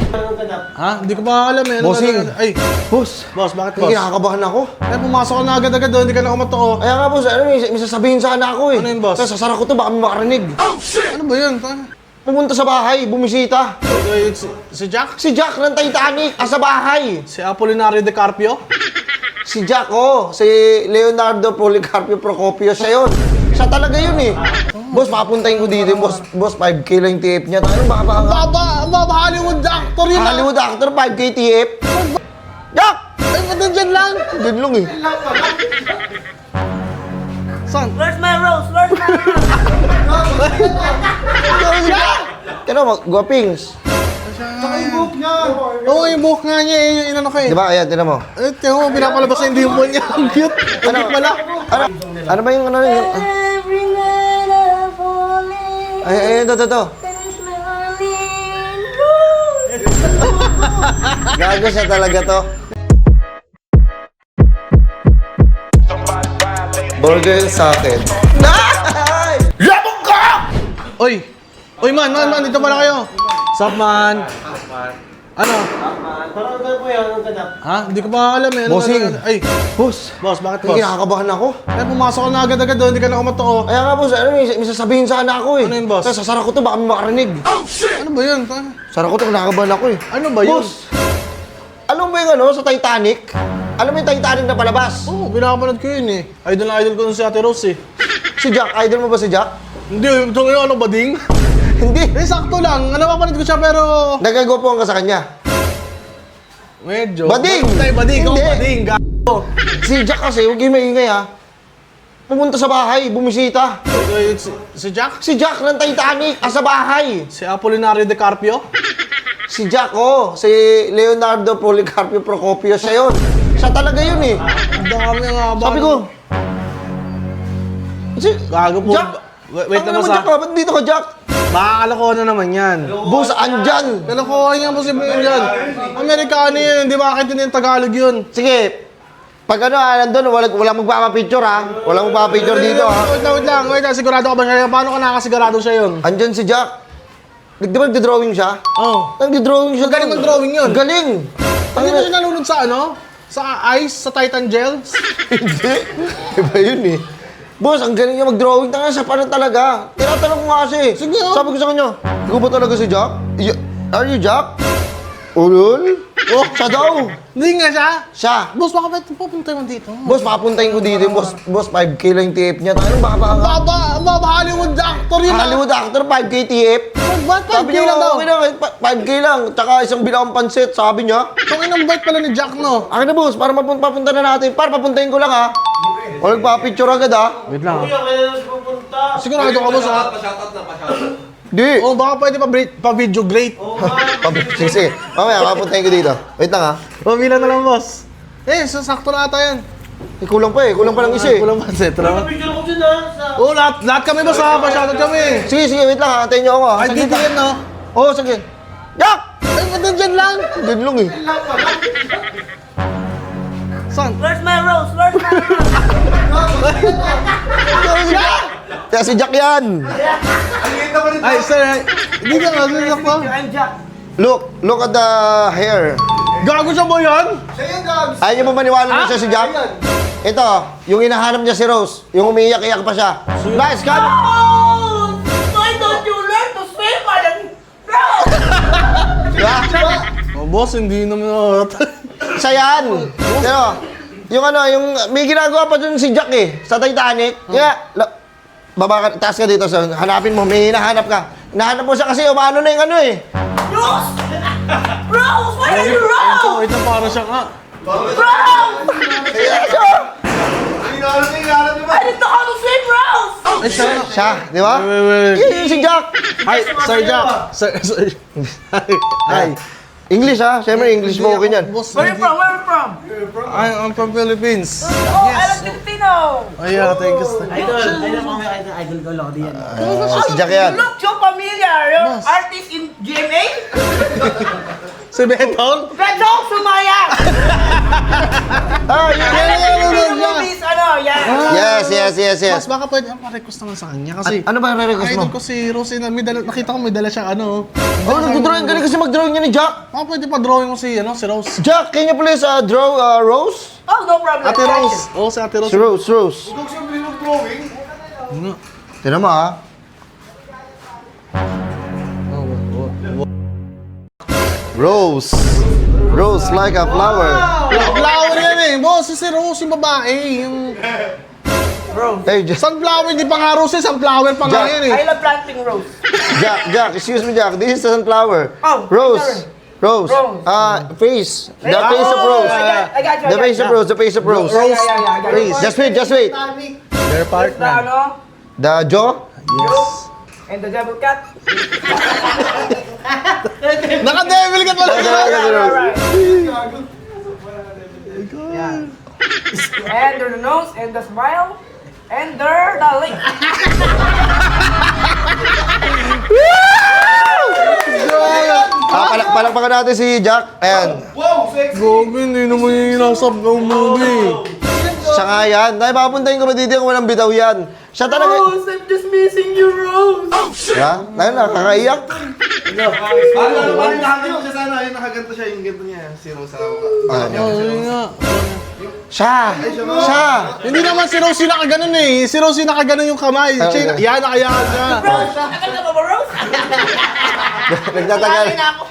Ha? Hindi ko pa alam eh. Bossing. Ay, Boss, boss, bakit may boss? kinakabahan ako. Ay, pumasok ka na agad-agad doon, hindi ka na kumatoo. Kaya nga boss, ano, may sasabihin sana ako eh. Ano yun, boss? Kaya sasara ko to, baka may makarinig. Ano ba yun? Pumunta sa bahay, bumisita. Si Jack? Si Jack ng Titanic, sa bahay. Si Apolinario De Carpio? Si Jack, si Leonardo Policarpio Procopio, siya yun. Siya talaga yun eh. Boss, papuntahin ko dito yung boss. Boss, 5K lang yung TF niya. Ano ba? Baba, Hollywood actor yun. Hollywood actor, 5K TF. Jack! Ay, ba't nandyan lang? Diyan lang eh. Saan? Where's my rose? Where's my rose? Kano, guwapings. Oo, yung buhok nga niya eh, yung inano kayo. Di ba? Ayan, tinan mo. Eh, tiyan mo, pinapalabas na yung dimple niya. Ang cute. Ang cute pala. Ano ba yung ano yun? Every night I fall in. Ay, ito. There's my darling rose. Gago siya talaga to. Burger sa akin. Labog ka! Oy! Oy, man, dito pala kayo. Sup, man? Ano? Parang po yan, ang ganap. Ha? Hindi ko pa alam eh. Bossing. Ay, Boss, boss, bakit may boss? kinakabahan ako. Ay, pumasok ka na agad-agad doon, hindi ka na kumatoo. Kaya nga boss, ano, may sasabihin sana ako eh. Ano yun, boss? Kaya sasara ko to, baka may makarinig. Ano ba yun? Sara ko to, kinakabahan ako eh. Ano ba yun? Boss, alam mo yung ano, sa Titanic? Alam mo yung Titanic na palabas? Oo, pinapanood ko yun eh. Idol na idol ko nun si Ate Rose eh. Si Jack, idol mo ba si Jack? Hindi, ito yung ano, bading? Hindi. Eh, sakto lang. Napapanood ko siya pero... Nagagapuan ka sa kanya. Medyo. Bading! Bading, Hindi. bading. Gago. Si Jack kasi, huwag yung maingay ha. Pumunta sa bahay, bumisita. Si Jack? Si Jack ng Titanic, sa bahay. Si Apolinario De Carpio? Si Jack, si Leonardo Policarpio Procopio, siya yun. Siya talaga yun eh. Ang dami nga ba? Sabi ko, si Gago po. Jack, Wait ano naman naman Jack sa... ka? Ba't dito ka, Jack? Makakalokohan na naman yan. Boss, andyan. Kalokohan yan po si Ben yan. Amerikano yun, hindi makaintindihan Tagalog yun. Sige, pag ano nandun, walang magpapapicture ha. Walang magpapapicture dito ha. Wait lang. Sigurado ka ba siya? Paano ka nakasigurado siya yun? Andyan si Jack. Di ba nagdodrawing siya? Oo. Nagdodrawing siya. Magaling mag-drawing yun. Galing. Hindi ba siya nalunod sa ano? Sa ice? Sa Titan Gels? Hindi. Iba yun eh. Boss, ang galing niya mag-drawing. Tanga siya, paano talaga? Tinatanong ko nga siya eh. Sige, oh. Sabi ko sa kanya, ikaw ba talaga si Jack? Are you Jack? Ulul? Oh, siya daw. Hindi nga siya. Siya. Boss, baka ba't pupunta mo dito? Boss, papuntahin ko dito yung boss 5K lang yung TF niya. Ano ba Baba, Hollywood actor yun. Hollywood actor, 5K TF. Ba't Sabi 5K niya, lang daw? okay lang, 5K lang. Tsaka isang bilawang pansit, sabi niya. Kung inang bite pala ni Jack, no? Akin na boss, para papunta na natin. Papuntahin ko lang ha. O nagpa-picture agad ha. Wait lang. Kuya, kaya na pupunta. Sigurado ka, boss, ha? Di. Oh, baka pwede pa-video great. Sige. Mamaya, papuntahin ko dito. Wait lang ha. Pamila na lang, boss. Eh, sakto na ata yan. Kulang pa ng isa eh. Kulang pa, setro. Picture ko dyan ha. Oh, lahat kami, boss, ha? Pasyadot kami. Sige, wait lang ha. Antayin niyo ako ha. Ay, dito yan, no? Oo, sige. Jack! Ay, ba't nandyan lang? Diyan lang eh. Saan? Where's my rose? Where's my rose? Kaya si Jack yan. Ay, sir, hindi ka nga, sir, pa. I'm Jack. Look at the hair. Gago siya ba yan? Ayaw niyo ba maniwala na siya si Jack? Ito, yung hinahanap niya si Rose. Yung umiiyak-iyak pa siya. Nice, cut! Rose! Why don't you learn to swim, Madam Rose? Diba? Oh, boss, hindi naman Siya yan. Pero, yung may ginagawa pa dun si Jack eh, sa Titanic. Kaya, baba ka, taas ka dito, so, hanapin mo, may hinahanap ka. Hinahanap mo siya kasi umano na yung ano eh. Rose! Rose! Why are you Rose? Wait lang, parang siya nga. Rose! Ayan siya. I didn't know how to swim, Rose! Ay, siya. Siya, di ba? Wait. Yun si Jack. Hi, Sir Jack. Sir. Hi. English ha? Siyempre English spoken yan. Boss, Where are you from? Where are you from? I'm from Philippines. Oh, I love Filipino! Oh, yeah, thank you. Idol ko may idol ko, Lodi yan. Si Jack yan. You look so familiar. You're artist in GMA? Si Betong? Beto Sumaya! Ah, yun. Movies, ano, yan. Yes. Mas baka pwede ang pa-request naman sa kanya kasi Ano ba yung re-request mo? idol ko si Rosy na nakita ko may dala siyang ano. Oh, nag-drawing. Galing kasi mag-drawing niya ni Jack. Baka pwede pa drawing mo si Rose. Jack, can you please draw Rose? Oh, no problem. Ate Rose. Oo, si Ate Rose. Si Rose. Tignan mo ha. Rose like a flower. Flower yan eh. Boss, si Rose yung babae. Yung Hey, sunflower, hindi pa nga Rose, sunflower pa nga Jack. yan eh. I love planting rose. Jack, excuse me, Jack. This is a sunflower. Oh, Rose. Rose. Face. The face of Rose. I got you. The face of Rose. The face of Rose. Rose. Rose. Just wait. Their The, partner. ano, The jaw. and the devil cat. Naka-devil ka pala. And there's the nose, and the smile, and there's the link. Palakpakan natin si Jack. Ayan. Gogo, hindi naman yung nasa movie. Siya nga yan. Dahil papuntahin ko ba dito kung walang bitaw yan. Siya talaga. Rose, I'm just missing you, Rose. Ha? Ayun na, kakaiyak. Nakaganto siya sana, yung nakaganto siya, yung ganto niya, si Rosa. Oo nga. Siya. Hindi naman si Rose yung nakaganon eh. Si Rose yung nakaganon yung kamay. Yan, nakayakan siya. Rose, nakakanta ka ba, Rose? Nagtatagal. Bakit na ako?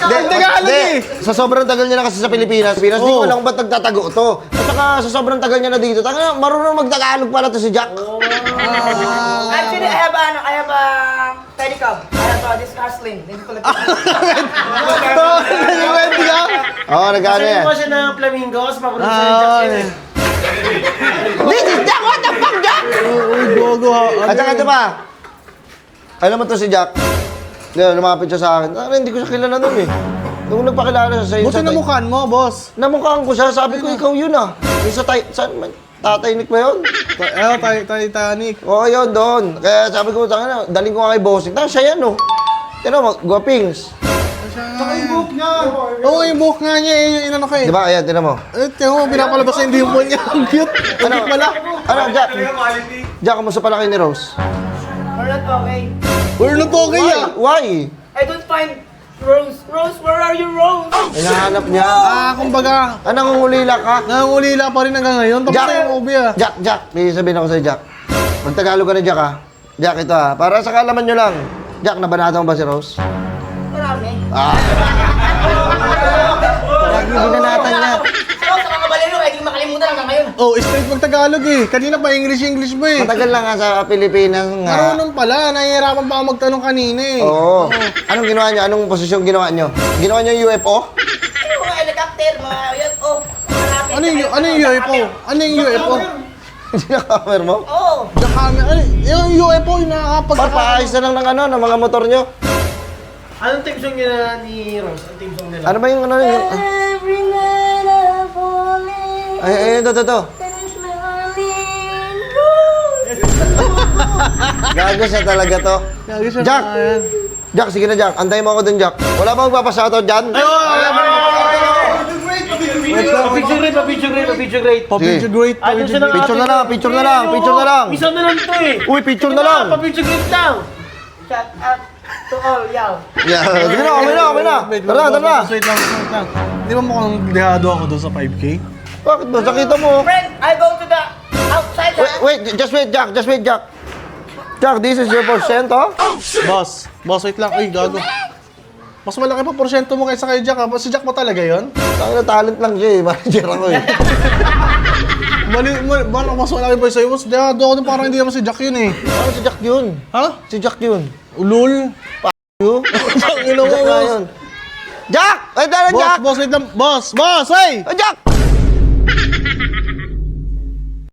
Hindi. Sa sobrang tagal niya na kasi sa Pilipinas. Hindi ko alam kung ba't nagtatago to. At saka sa sobrang tagal niya na dito. Tanga, marunong magtagalog pala to si Jack. Actually, I have a pedicab. I have this hustling. Hindi ko lang. Nag-went ka? Oo, nagano Sabi yan. mo siya ng flamingo, kasi papunta sa Jack yun eh. This is Jack! What the fuck, Jack? Uy, gogo ha. At saka ito pa. Alam mo to si Jack? Lumapit siya sa akin. Hindi ko siya kilala nun eh. Nung nagpakilala siya sa Buti namukhaan mo, boss. Namukhaan ko siya. Sabi ko, ikaw yun ah. Yung sa saan man? Tatay Nick ba yun? Titanic. Oo, yun, doon. Kaya sabi ko, daling ko nga kay Bossing. Siya yan, oh. Yan, oh, guwapings. Oo, yung buhok nga niya eh, yung inano ka eh. Di ba? Ayan, tinan mo. Tiyan mo, pinapalabas na yung dimple niya. Ang cute. Ang cute pala. Ano, Jack? Jack, kamusta pala kayo ni Rose? We're not okay. We're not okay ah. Why? I don't find Rose. Rose, where are you, Rose? Hinahanap niya. Kumbaga, Nangungulila ka? nangungulila pa rin hanggang ngayon. Tapos na yung movie ah. Jack, may sabihin ako sa'yo, Jack. Magtagalog ka na, Jack, ha? Jack, ito, ha? Para sa kaalaman nyo lang. Jack, nabanata mo ba si Rose? Marami. Lagi binanatan niya. Rose, sa mga balero, hindi makalimutan hanggang ngayon. Oh, straight magtagalog eh. Kanina pa English ba eh. Matagal lang nga sa Pilipinas nga. Marunong pala, nahihirapan pa ako magtanong kanina eh. Oo. Anong ginawa niyo? Anong posisyon ginawa niyo? Ginawa niyo yung UFO? Ano mga helicopter, mga yun, oh. Malapit. Ano yung UFO? Ano yung UFO? Hindi na cover mo? Oo. Yung UFO yung nakakapag... Papaayos na lang ng ano, ng mga motor niyo. Anong team song nila ni Rose? Anong team song nila? Ano ba yung ano yun? Every night I fall in Ay, ito. Gago siya talaga to. Lagi siya Jack! na yan. Jack, sige na, Jack. Antayin mo ako dun, Jack. Wala ba magpapashoutout dyan? Pa-picture grade. Pa-picture great. Ay, doon siya na Picture na lang. Misa na lang to eh. Uy, picture na lang. Pa-picture grade lang. Shout out to all y'all. Yeah, sige na, okay na. Tara. Wait lang. Di ba mukhang dehado ako doon sa 5K? Bakit ba? Sakita mo. Friend, I go to the outside. Wait, just wait, Jack. Jack, this is your percent, oh? Boss, wait lang. Uy, gago. Mas malaki pa porsyento mo kaysa kay Jack ha? Si Jack mo talaga yon? Tangina, talent lang siya eh. Manager ako eh. Mas malaki pa sa'yo. Mas dehado ako doon, parang hindi naman si Jack yun eh. Ano si Jack yun? Ha? Si Jack yun. Ulul. You? Jack, Jack nga yun. Jack! Ay, tara, Jack! Boss, wait lang. Boss, hey! Oh, Jack!